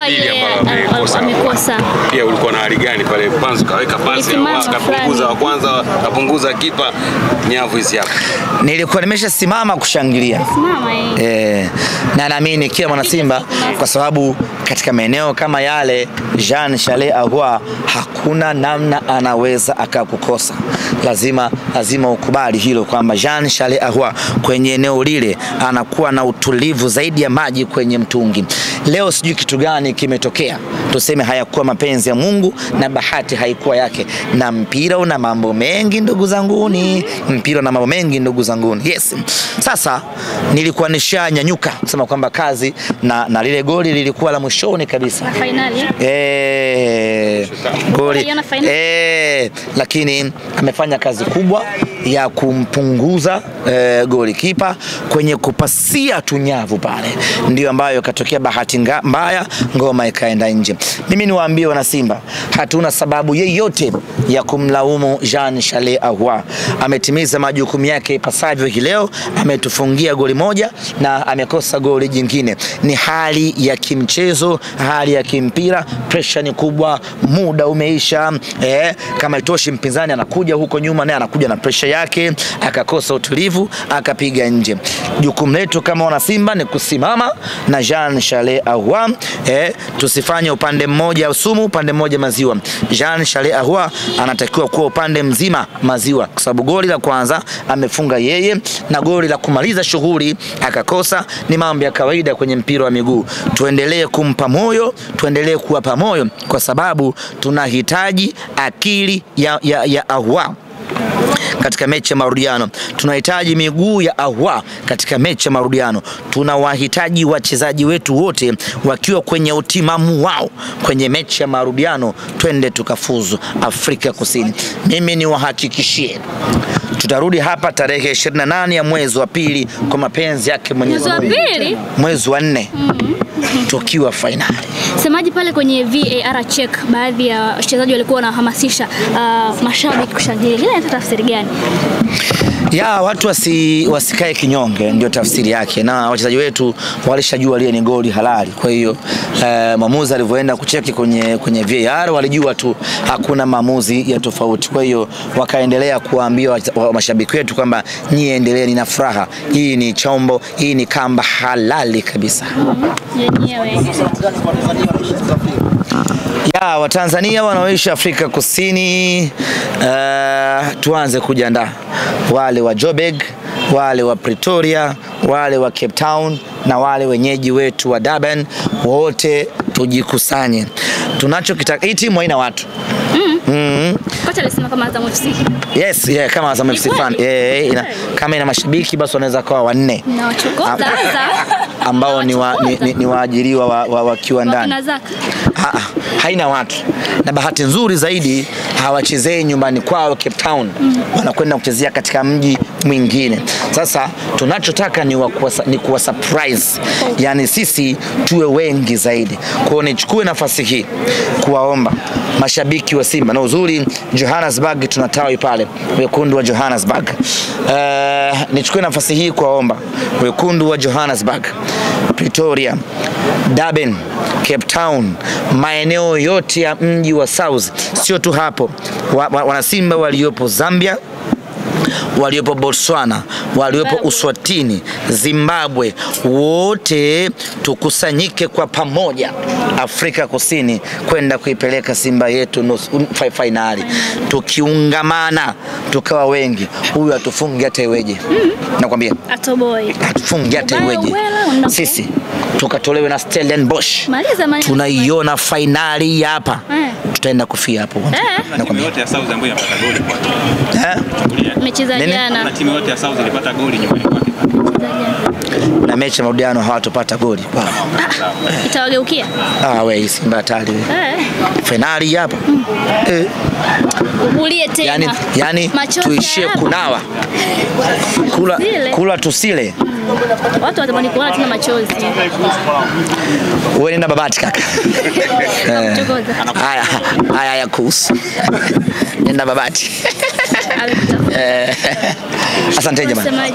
pili ambalo amekosa. Pia ulikuwa na hali gani pale Panzu kaweka pasi akapunguza wa kwanza akapunguza kipa nyavu hizi hapa. Nilikuwa nimeshasimama kushangilia. Na naamini kila mwana Simba kwa sababu katika maeneo kama yale Jean Charles Ahoua hakuna namna anaweza akakukosa. Lazima ukubali hilo kwamba Jean Charles Ahoua kwenye eneo lile anakuwa na utulivu zaidi ya maji kwenye mtungi. Leo sijui kitu gani kimetokea. Tuseme hayakuwa mapenzi ya Mungu na bahati haikuwa yake. Na mpira una mambo mengi ndugu zanguni. Mpira una mambo mengi ndugu zanguni. Yes. Sasa nilikuwa nishanyanyuka kusema kwamba kazi na lile goli lilikuwa la mwishoni kabisa. Finali. Goli. Lakini amefanya kazi kubwa ya kumpunguza goli kipa kwenye kupasia tunyavu pale. Ndio ambayo katokea bahati mbaya, ngoma ikaenda nje. Mimi niwaambie wana Simba, hatuna sababu yeyote ya kumlaumu Jean Charles Ahoua. Ametimiza majukumu yake ipasavyo leo, ametufungia goli moja na amekosa goli jingine. Ni hali ya kimchezo, hali ya kimpira, pressure ni kubwa, muda umeisha. Kama itoshi mpinzani anakuja huko nyuma naye anakuja na pressure yake, akakosa utulivu, akapiga nje. Jukumu letu kama wana Simba ni kusimama na Jean Charles Ahoua. Tusifanye upande mmoja sumu, upande mmoja maziwa. Jean Charles Ahoua anatakiwa kuwa upande mzima maziwa, kwa sababu goli la kwanza amefunga yeye na goli la kumaliza shughuli akakosa. Ni mambo ya kawaida kwenye mpira wa miguu. Tuendelee kumpa moyo, tuendelee kuwapa moyo kwa sababu tunahitaji akili ya Ahoua katika mechi ya marudiano. Tunahitaji miguu ya Ahoua katika mechi ya marudiano. Tunawahitaji wachezaji wetu wote wakiwa kwenye utimamu wao kwenye mechi ya marudiano. Twende tukafuzu Afrika Kusini. Mimi ni wahakikishie tutarudi hapa tarehe 28 ya mwezi wa pili kwa mapenzi yake Mwenyezi Mungu. Mwezi wa 4. Tukiwa finali. Semaji pale kwenye VAR check, baadhi ya wachezaji walikuwa wanahamasisha mashabiki kushangilia. Hili ina tafsiri gani? Watu wasikae kinyonge, ndio tafsiri yake. Na wachezaji wetu walishajua lile ni goli halali. Kwa hiyo maamuzi alivyoenda kucheki kwenye VAR walijua tu hakuna maamuzi ya tofauti. Kwa hiyo wakaendelea kuambia mashabiki wetu kwamba nyie endeleeni na furaha. Hii ni chombo, hii ni kamba halali kabisa. Watanzania wanaoishi Afrika Kusini, tuanze kujiandaa. Wale wa Joburg, wale wa Pretoria, wale wa Cape Town na wale wenyeji wetu wa Durban, wote tujikusanye. Tunachokitaka, hii timu haina watu. Kocha alisema kama Azam FC. Yes, kama Azam FC fan. Kama ina mashabiki basi wanaweza kuwa 4. Na wachokoza ambao ni waajiriwa wa kiwandani. Haina watu. Na bahati nzuri zaidi hawachezei nyumbani kwao Cape Town. Wanakwenda kuchezea katika mji mwingine. Sasa tunachotaka ni kuwa surprise. Yani sisi tuwe wengi zaidi. Kwa hiyo nichukue nafasi hii kuwaomba mashabiki wa Simba, na uzuri Johannesburg tunatawi pale, wekundu wa Johannesburg. Nichukue nafasi hii kuwaomba wekundu wa Johannesburg, Pretoria, Durban, Cape Town, maeneo yote ya mji wa South, sio tu hapo, wana Simba waliopo Zambia, waliopo Botswana, waliopo Uswatini, Zimbabwe, wote tukusanyike kwa pamoja Afrika Kusini kwenda kuipeleka Simba yetu finali. Tukiungamana tukawa wengi, huyu atufunge hata iweje. Nakwambia atoboy atufunge hata iweje. Sisi tukatolewe na Stellenbosch, tunaiona finali hapa. Tutaenda kufia hapo. Nakwambia yote ya South ambayo inapata goli kwa mecheza jana. Na timu yote ya South ilipata goli nyumbani kwake. Na mechi ya marudiano hawatopata goli. Itawageukia. Wewe Simba tali. Finali hapa. Ulie tena. Yani tuishie kunawa. Kula tusile. Watu watamani kuona tuna machozi. Wewe nenda Babati kaka. Haya kuhusu. Nenda Babati. Asante jamani.